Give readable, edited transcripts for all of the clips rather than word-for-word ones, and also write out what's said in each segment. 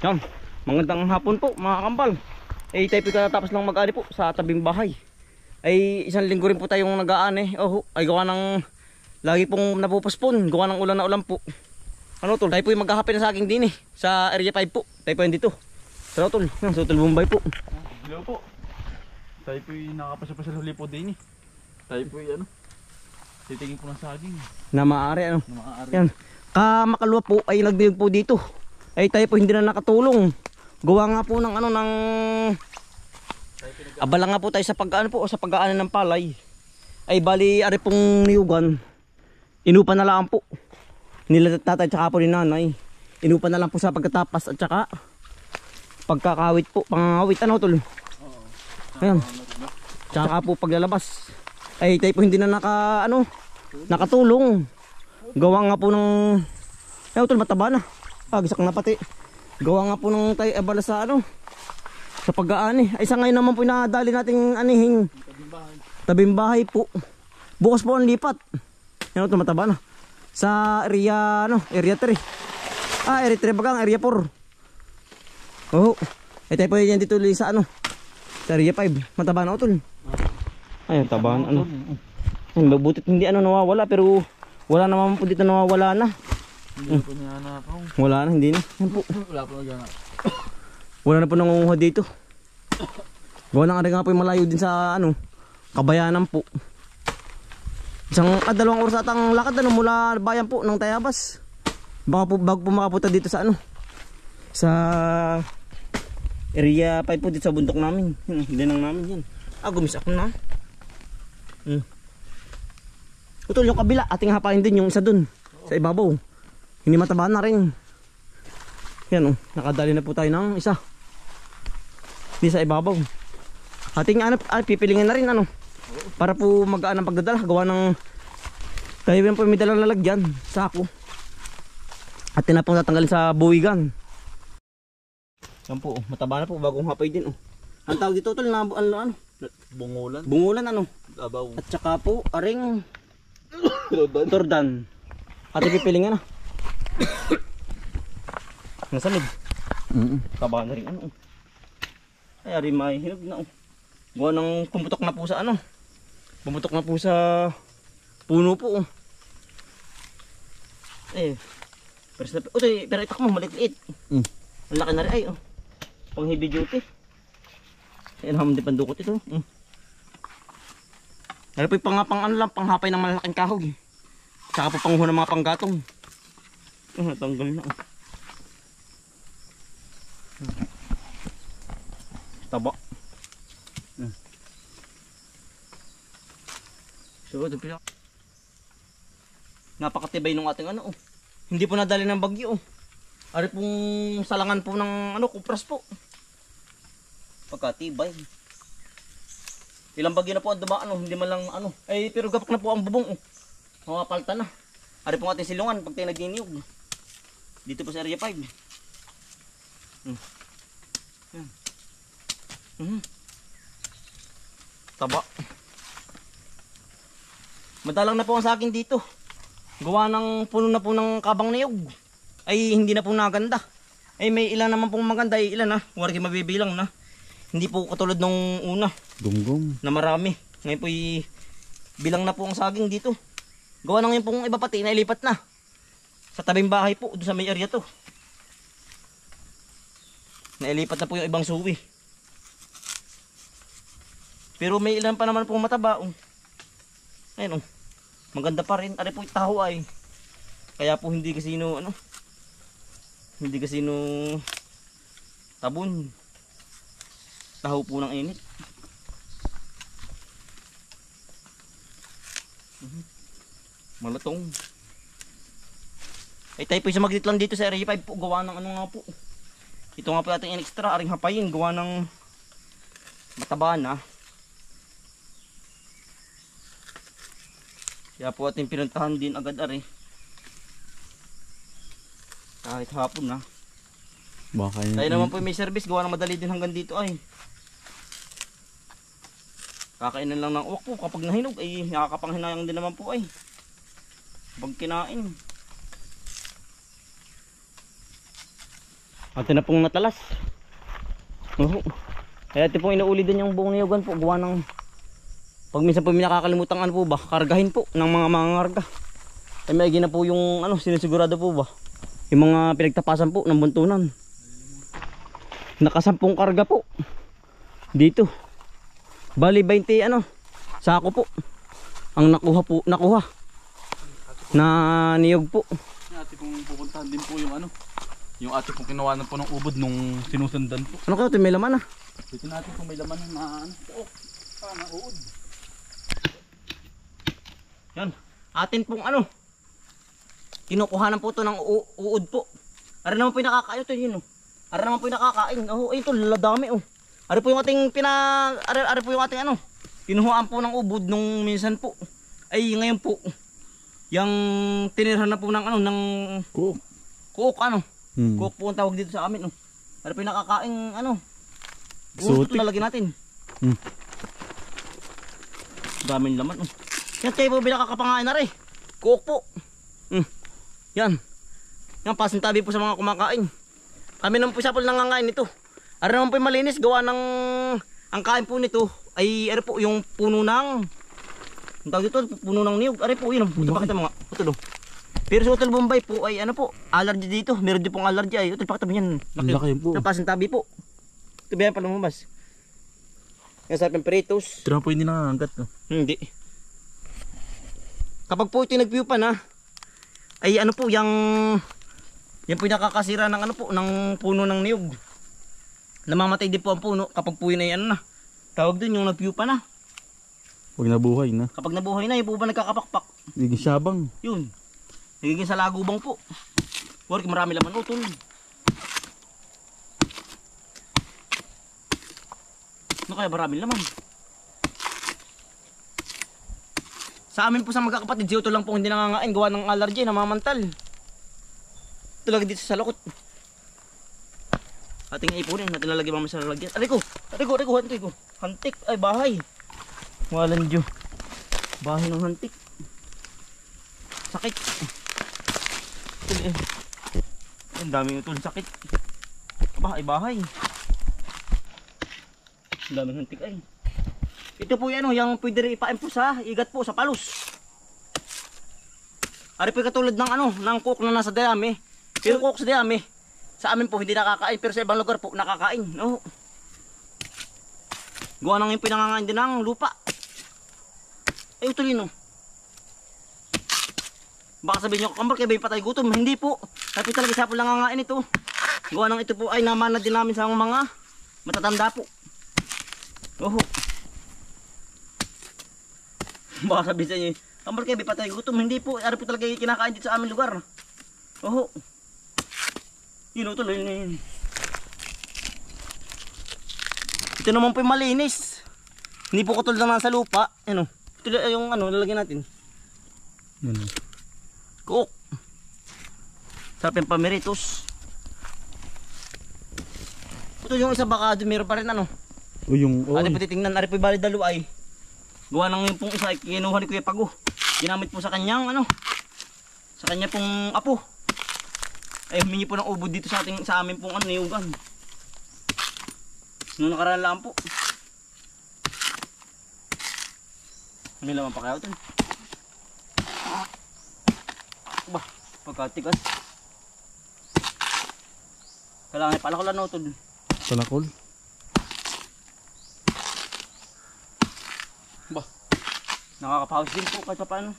Yan, magandang hapon po mga kambal. Eh tayo po katatapos lang mag-ani po sa tabing bahay. Ay isang linggo rin po tayong nag-aani. Oh, ay gawa ng lagi pong napupuspon, gawa ng ulan na ulan po. Ano tol, tayo po yung maghahapin na sa aking din sa area 5 po. Tayo po yung dito. Pero tol, yan, sa Hotel Bombay po. Hello po. Tayo po yung nakapasya-pasya huli po din Tayo po yung titingin po ng saging. Na maaari ano. Na maaari. Yan. Kamakalwa po ay nagdilig po dito. Ay tayo po hindi na nakatulong. Gawa nga po ng ano ng abala nga po tayo sa pag-ano po sa pag-aano ng palay. Ay bali ari pong niyugan. Inupa na lang po. Nila tatay tsaka po ni nanay. Inupa na lang po sa pagkatapas at tsaka pagkakawit po, pangawit ano tol. Oo. Ayan. Tsaka po paglalabas. Ay tayo po hindi na nakatulong. Gawa nga po ng tol mataba na. Gisak na pati. Gawa nga po ng tayo abala sa sa pag-aani. Ay sa ngayon naman po inadali nating anihing tabing bahay po. Bukas po ang lipat. Yan ito mataba na. Sa area area 3. Area 3 bagang area 4. Oh. Tayo po yan dito sa sa area 5. Mataba na utol. Ay taba na Ay mabutit hindi nawawala pero wala naman po dito nawawala na. Hindi po niyanap. Wala na, hindi na. Yan po. Wala po naghanap. Wala na po nangunguha dito. Gawa na nga po yung malayo din sa Kabayanan po. Isang dalawang oras atang lakad mula bayan po ng Tayabas. Baka po bago po makapunta dito sa sa area 5 po dito sa bundok namin. Hindi nang namin yan. Gumisak na. Utol yung kabila, ating hapain din yung isa dun sa ibabaw. Hindi mataba na rin. Yan nakadali na po tayo ng isa. Di sa ibabaw. Ating pipilingin na rin para po magaan ang pagdadala. Gawa ng tayo yan po may dalang lalagyan. Sako. At na pong tatanggalin sa buwigan. Yan po mataba na po bagong hapay din Ang tawag dito tol na Bungulan. Bungulan Abaw. At saka po aring Tordan. At ipipilingin na. Nasamid. Taba na rin Ay ari may hinog na Gawa ng pumutok na po sa Pumutok na po sa puno po pero itak mo maliit-liit. Ang laki na rin ay pang heavy duty. Ayan naman din pandukot ito. Ano po yung panghapay ng malalaking kahog Saka po panguho ng mga panggatong. Tanggal na taba. So napakatibay nung ating Hindi po nadali ng bagyo Ari pong salangan po ng kupras po. Pagkatibay. Ilang bagyo na po ang dumaan hindi man lang pero gapak na po ang bubong Mapapalta na. Ari pong ating silungan pag tayo nagniniyog. Dito po sa area 5. Taba. Madalang na po ang sa akin dito. Gawa ng puno na po ng kabang niyog. Ay hindi na po naganda. Ay may ilan naman pong maganda ilan Huwag kayo mabibilang na. Hindi po katulad nung una. Gunggong. Na marami. Ngayon po bilang na po ang saging dito. Gawa na ngayon pong iba pati nailipat na. Sa tabing bahay po doon sa may area to. Nailipat na po yung ibang suwi. Pero may ilan pa naman pong mataba Ayun maganda pa rin. Ari po yung taho ay. Kaya po hindi kasi tabon. Taho po ng init. Malatong. Ay tayo po isa maglit lang dito sa area 5 po. Gawa ng nga po. Ito nga po ating extra aring hapayin. Gawa ng mataba na. Kaya po ating pinuntahan din agad kahit hapon na. Tayo naman po may service. Gawa ng madali din hanggang dito ay. Kakainan lang ng uwak po. Kapag nahinog ay nakakapanghinayang din naman po ay. Pag kinain. Ate na pong natalas. Oo. Kaya ito pong inauli din yung buong niyugan po. Gawa ng pag minsan po may nakakalimutan ano po ba, kargahin po ng mga ngarga. Ay may na po yung ano, sinisigurado po ba yung mga pinagtapasan po ng buntunan. Nakasampung karga po dito. Bali 20 ano, sako po ang nakuha na niyog po. Yung ate kong pupuntahan din po yung ano, yung ate kong kinawanan po ng ubod nung sinusundan po. Ano kayo, ito may laman ah. Dito natin kung may laman na ano. Na uod. Yan, atin pong ano, kinukuhanan po ito ng uod po. Ara naman po yung nakakain ito yun. Ara naman po yung nakakain. Oh, ito ladami oh. Ara po yung ating ara po yung ating ano, kinuhaan po ng ubod nung minsan po. Ay ngayon po, yung tinirhan na po ng ano, ng kuok ano. Kuok po ang tawag dito sa amin oh. Ara po yung nakakain ano. Gusto lalagyan natin. Daming laman oh. Yan tayo po binakakapangain na rin. Kuok po. Yan. Yan pasintabi po sa mga kumakain. Kami naman po sa pala nangangain nito. Ara naman po yung malinis. Gawa ng ang kain po nito ay ari po yung puno ng ang tawag dito, puno ng niyog. Ari po yun. Ito pakita mo nga. Utol. Pero sa Utol Bombay po ay ano po, allergy dito. Meron din pong allergy ay. Utol pakita mo yan. Laki po. Ang pasintabi po. Ito ba yan pala lumabas? Yan sa pemperitos. Ito naman po hindi nangangagat no? Hindi. Kapag po ito nag-view pa na ay ano po yung yan po yung nakakasira ng ano po ng puno ng niyog. Namamatay din po ang puno kapag po yun ay ano na. Tawag din yung nag-view pa na. Huwag nabuhay na. Kapag nabuhay na, yung po ba nagkakapakpak? Nagiging syabang. Yun. Nagiging sa lagubang po. Work, marami laman utol. Ano kaya marami laman? Sa amin po sa magkakapatid, si Utol lang po hindi nangangain. Gawa ng allergy, namamantal. Ito lagi dito sa lakot. Ating ipunin, natin lalagyan mamaya sa lalagyan. Aray ko, hantik, ay bahay. Walang Diyo. Bahay ng hantik. Sakit. Utol eh. Ang daming utol, sakit. Aba, ay bahay. Ang daming hantik ay. Ito po yan, yung pwede rin ipain po sa igat po, sa palos. Ari po katulad ng ano, ng cook na nasa dayami. Pero cook sa dayami, sa amin po hindi nakakain, pero sa ibang lugar po nakakain. No. Gawa nang yung pinangangain din ng lupa. Ay, ito lino. Baka sabihin nyo, kambar, kaya ba yung patay gutom? Hindi po. Tapi talaga siya po lang nangangain ito. Gawa nang ito po ay namana din namin sa mga matatanda po. Oh. Baka sabihin sa inyo, kambar kayo, patay gutom. Hindi po, ari po talaga kinakain dito sa aming lugar. Oho. Yun o, tuloy na yun. Ito naman po yung malinis. Hindi po katulad na nasa lupa. Ano, ito yung ano, lalagyan natin. Yan. Cook. Sarap yung pameritos. Ito yung isa baka meron pa rin ano. O yung, Ate po titingnan, ari po yung bali dalawa ay. Gawa nang yung pong isa, kinuha ni Kuya Pago. Ginamit po sa kanyang ano, sa kanya pong apo. Ay humingi po ng ubod dito sa amin pong ano, niyugan. Noong nakaraan lang po. May laman pa kaya ito. Ba, pagkatigas. Kailangan ay palakol na ito. palakol. Ba, nakakapahos din po kahit pa paano.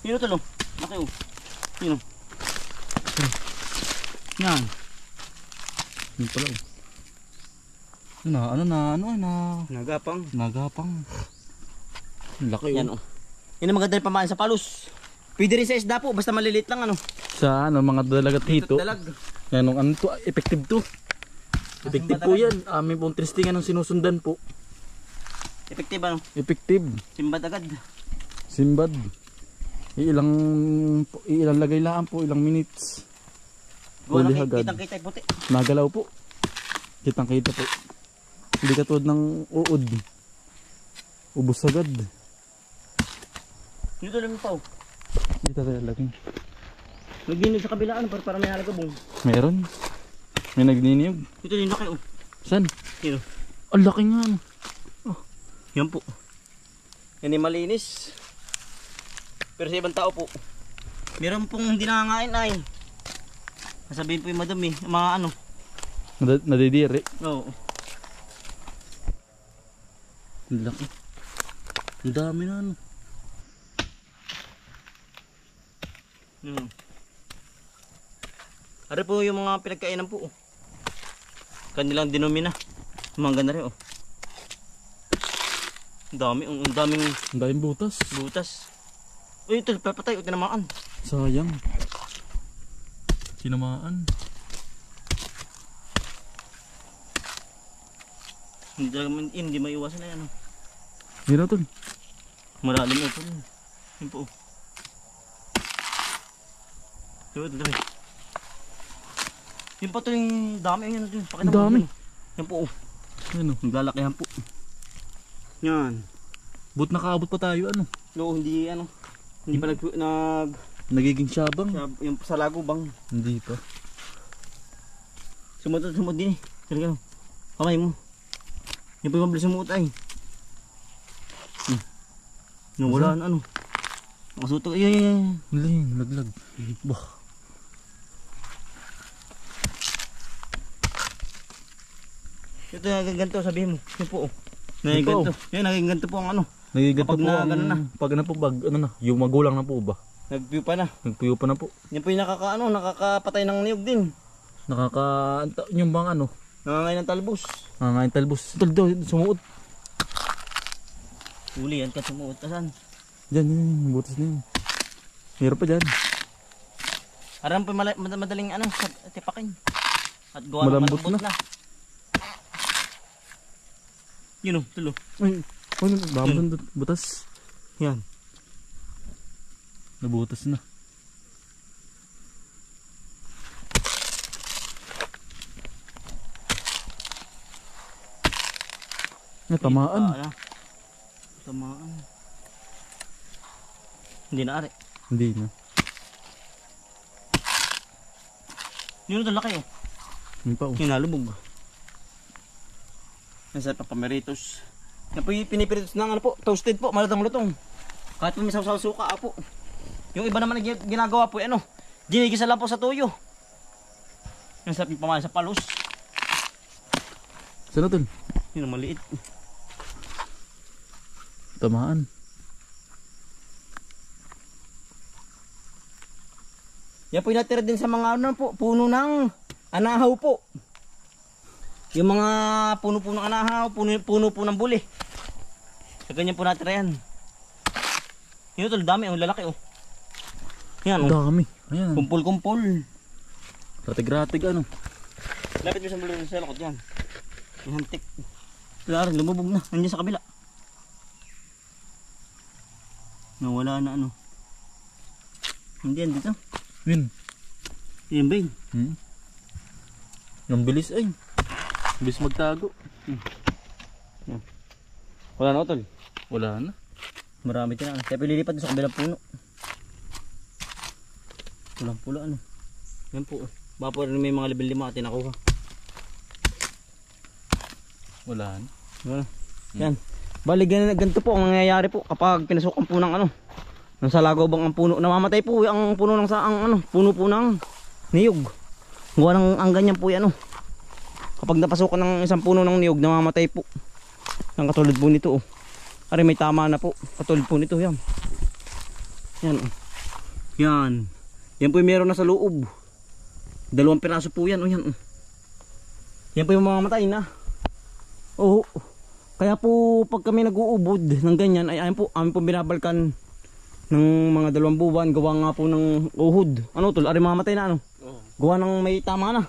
Yun ito no, laki o. Yun o. Yan. Yun pala oh. Nagapang. Nagapang. Laki Yan o. Yan ang maganda yung pamain sa palos. Pwede rin sa isda po, basta maliliit lang ano. Sa ano, mga dalagat hito. Dalag. Yan, nung ano to, effective to. Effective po yan. Amin pong tristingan ng sinusundan po. Effective ano? Effective. Simbad agad. Simbad. Ilang lagay lang po, ilang minutes. Gawa Huli ng agad. kitang-kita yung puti. Nagalaw po. Kitang kita po. Hindi katulad ng uod. Ubus agad. Dito lang ito. Dito tayo laging. Nagdinig sa kabilaan para may halagabong. Meron. May nagniniyog. Ito yung laki oh. Saan? Yun oh. Ang laki nga ano. Yan po. Yan ay malinis. Pero sa ibang tao po, meron pong hindi nangangain ay. Nasabihin po yung madami, mga ano. Nadidiri. Oo. Ang laki. Ang dami na ano. Ari po yung mga pinagkainan po. Kanilang denomina. Mga ganda rin oh. Ang dami, ang daming Ang daming butas. butas. Uy, ito, papatay o tinamaan. Sayang. Tinamaan. Hindi maiwasan na yan oh. Mira tol. Malalim ito. Yan po. Ito. Yung pa ito yung dami. Yan, pakita Ang dami. Yan po. Ano? Naglalakihan po. Yan. But nakaabot pa tayo ano. No, hindi ano. Hindi pa Nagiging syabang. yung sa lago bang. Hindi pa. Sumot din eh. Talaga no. Kamay mo. Yan po yung mabilis sumot ay. Wala na ano. Nakasuto. Ay. Huling, laglag. Bah. Ito yung ganito sabihin mo. Yan po oh. Naging ganito. Yan naging ganito po ang ano. Nagiganto Kapag po na, ang, ganun na. pag ano po, ano na, yung magulang na po ba? Nagpiyo pa na. Nagpuyo pa na po. Yan po yung nakakapatay ng niyog din. Yung bang ano? Nangangain ng talbos. Nangangain talbos. Tol, sumuot. Huli yan ka sumuot. Asan? Diyan, yung butas na yun. Meron pa dyan. Aram po madaling ano, tipakin. At gawa Malambot ng malambot na. na. Yun o, tulo. Ay, ano, dami ng butas. Yan. Nabutas na. Tamaan. Tamaan. Hindi na ari. Hindi na. Yun ito laki oh. Yun pa oh. Yung nalubog. Yan sa papameritos. Yan po yung pinipiritos ng ano po. Toasted po. Malatang lutong. Kahit po may saw suka po. Yung iba naman na ginagawa po ano. Ginigisa lang po sa tuyo. Yung sarap yung pamahan sa palos. Saan na tol? Yun ang maliit. Tamaan. Yan po yung natira din sa mga ano po. Puno ng anahaw po. Yung mga puno po ng anahaw. Puno po ng buli. Sa ganyan po natira yan. Yun tol, dami. Ang lalaki oh. Yan oh. Dami. Ayan. Kumpul-kumpul. Ratig-ratig ano. Lapit mo sa bulo sa lakot yan. Yung hantik. Wala rin, lumubog na. Nandiyan sa kabila. Nawala na ano. Hindi yan dito. Yun. Yan ba yun? Ang bilis ay. Bilis magtago. Yan. Wala na tol. Wala na. Marami ka na. Kaya pililipat sa kabilang puno. Pulang-pula ano. Yan po. Baka po rin may mga level 5 atin nakuha. Wala na. Wala. Yan. Bali ganito po ang nangyayari po kapag pinasukan po ng ano. Nang sa lagaw bang ang puno. Namamatay po ang puno ng saang ano. Puno po ng niyog. Gawa ng ang ganyan po yan ano. Kapag napasukan ng isang puno ng niyog, namamatay po. Ang katulad po nito oh. Ari may tama na po. Katulad po nito yan. Yan oh. Yan. Yan po yung meron na sa loob. 2 piraso po yan oh yan oh. Yan po yung mamamatay na. Oo. Kaya po pag kami nag-uubod ng ganyan ay ayan po amin po binabalkan ng mga 2 buwan. Gawa nga po ng uhod. Ano tol? Ari mamamatay na ano? Gawa ng may tama na.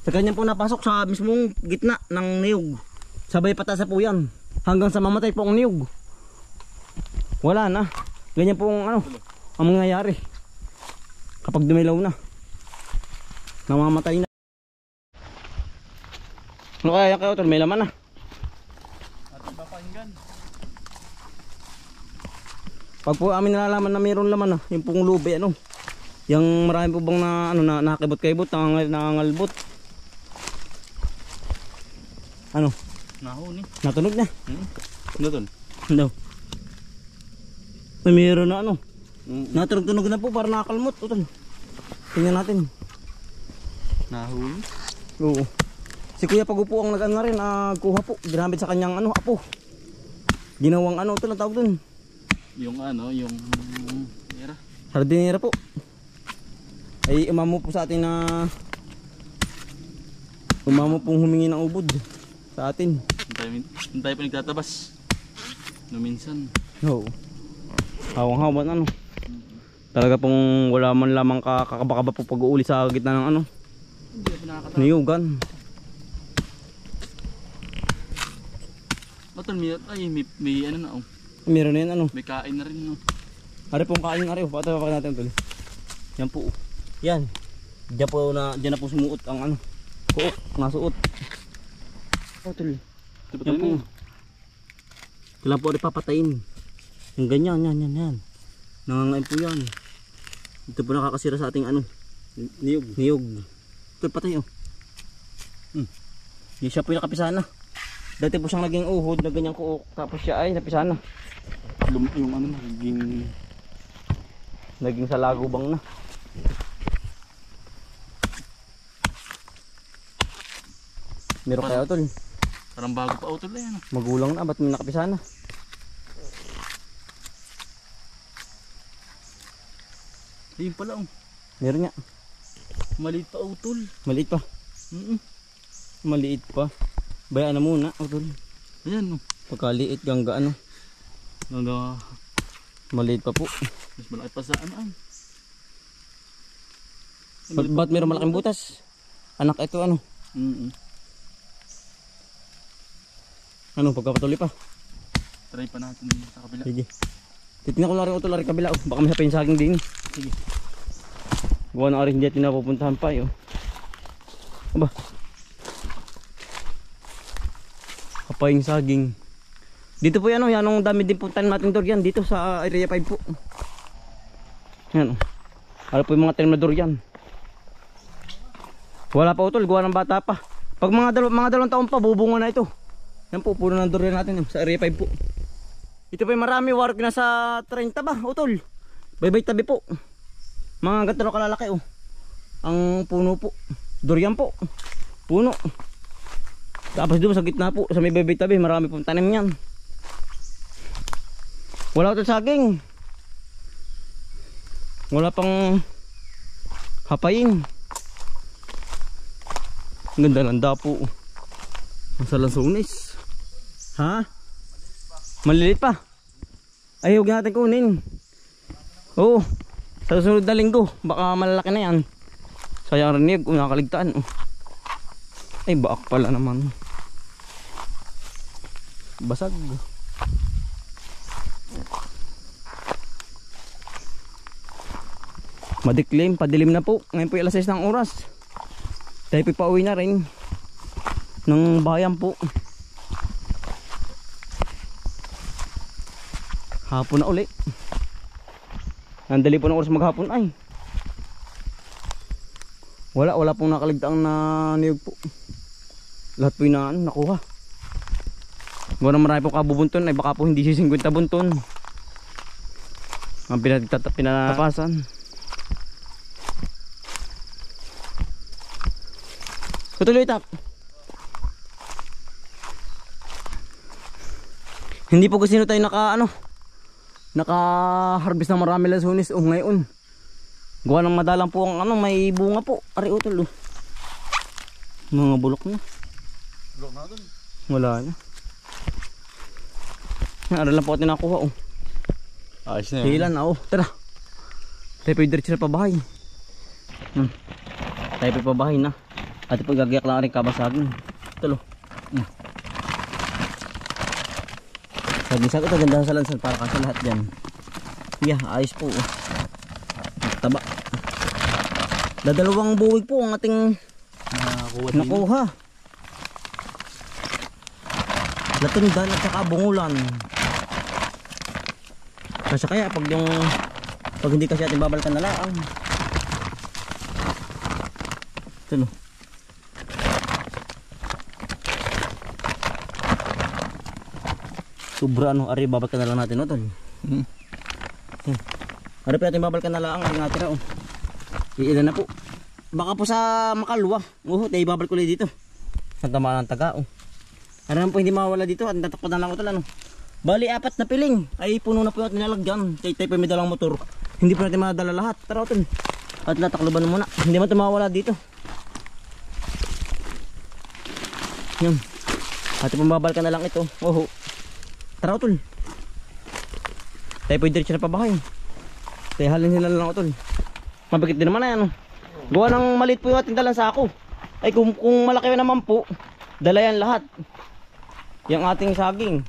Sa ganyan po napasok sa mismong gitna ng niyog. Sabay patasa po yan. Hanggang sa mamatay po ang niyog. Wala na. Ganyan po ang ano. Ang mangyayari. Kapag dumilaw na. Namamatay na. Ano kaya kayo tol? May laman na. Ating papakinggan. Pag po amin nalalaman na mayroon laman na. Yung pong lubi ano. Yung marami po bang na, ano, na nakakibot-kibot. Nangangalbot. Ano? Nahuni. Natunog na. Ano tol? Ano? May meron na ano. Natunog-tunog na po para nakakalmot. Utol. Tingnan natin. Nahuni. Oo. Si Kuya Pagupo ang nag-ano rin, kuha po. Ginamit sa kanyang ano, apo. Ginawang ano, ito lang tawag dun. Yung ano, yung Sardinera po. Ay umamo po sa atin na umamo pong humingi ng ubod sa atin. Hindi tayo pa nagtatabas. No minsan. Oo. Hawang-hawan ano. Talaga pong wala man lamang kakabakaba po pag-uuli sa gitna ng ano. Hindi pa nakakatawa. Niyugan. Matol, may ano na oh. Meron na yan ano. May kain na rin no. Ari pong kain ng ari. Pakita pa natin tol. Yan po. Yan. Diyan na po sumuot ang ano. Kuot. Nasuot. Oh tol. Yan po. Kailangan po rin papatayin. Yung ganyan. Yan. Nangangain po yan. Ito po nakakasira sa ating ano. Niyog. Tol patay oh. Di siya po yung nakapisana. Dati po siyang naging uhod na ganyang kuok. Tapos siya ay napisana. Yung ano Naging sa lagubang na. Meron kaya utol. Parang bago pa utol na yan. Magulang na, ba't may nakapisana? Ayun pala oh. Meron nga. Maliit pa utol. Maliit pa. Maliit pa. Bayaan na muna utol. Ayan oh. Pagkaliit gangga ano. Maliit pa po. Mas malaki pa sa ano. Ba't meron malaking butas? Anak ito ano? Ano pagkapatuloy pa? Try pa natin sa kabila. Sige. Titignan ko na rin ito lari kabila. Baka may hapin saging din. Sige. Gawa na rin dito na pupuntahan pa yun. Aba. Kapaying saging. Dito po yan o. Yan ang dami din po tanim natin durian. Dito sa area 5 po. Yan o. Ano po yung mga tanim na durian. Wala pa utol. Gawa ng bata pa. Pag mga dalawang taon pa bubunga na ito. Yan po. Puro ng durian natin sa area 5 po. Ito po yung marami. Warok na sa 30 ba utol. Baybay tabi po. Mga ganito kalalaki oh. Ang puno po. Durian po. Puno. Tapos doon sa gitna po. Sa may baybay tabi. Marami pong tanim yan. Wala ito saging. Wala pang hapayin. Ang ganda ng dapo. Nasa lansunis. Ha? Maliliit pa. Ay huwag natin kunin. Oo. Sa susunod na linggo. Baka malalaki na yan. Sayang rinig. Nakaligtaan. Ay baak pala naman. Basag. Madiklim, padilim na po. Ngayon po yung alas 6 ng oras. Tayo pa uwi na rin ng bayan po. Hapon na uli. Nandali po ng oras maghapon ay. Wala pong nakaligtaang na niyog po. Lahat po yung nakuha. Gawa na marami po kabubunton ay baka po hindi si 50 bunton. Ang pinatapasan. Tutuloy tap. Hindi po kasi tayo naka-harvest na marami lansunis ngayon. Gawa ng madalang po ang may bunga po. Ari utol oh. Mga bulok na. Bulok na doon. Wala na. Yan, lang po natin nakuha oh. Ayos na yan. Hilan na oh. Tara. Tayo po yung diretso na pabahay. Tayo po yung pabahay na. At pag gagayak lang rin kabasagin. Tulo. Saging-saging ito. Ganda sa lansan para kasi lahat dyan. Yeah, ayos po. Taba. Dadalawang buwig po ang ating nakuha. Latundan at saka bungulan. Kasi kaya pag hindi kasi ating babalikan na lang. Tulo. Sobra ano, ari babalikan na lang natin utol. Ari pa natin babalikan na lang, ari natin oh. Iilan na po. Baka po sa makalwa. Tayo babalik ulit dito. Sa tamaan ng taga oh. Ano naman po hindi mawala dito at tatakot na lang utol ano. Bali 4 na piling ay puno na po natin nilalagyan. Tayo pa may dalang motor. Hindi po natin madala lahat. Tara utol. At latakluban muna. Hindi man tumawala dito. Yan. At pumabalikan na lang ito. Tara utol. Tayo po diretso na pabahay. Tayo halin sila lang utol. Mabigit din naman na yan. Gawa ng maliit po yung ating dalang sako. Ay kung malaki naman po, dala yan lahat. Yung ating saging.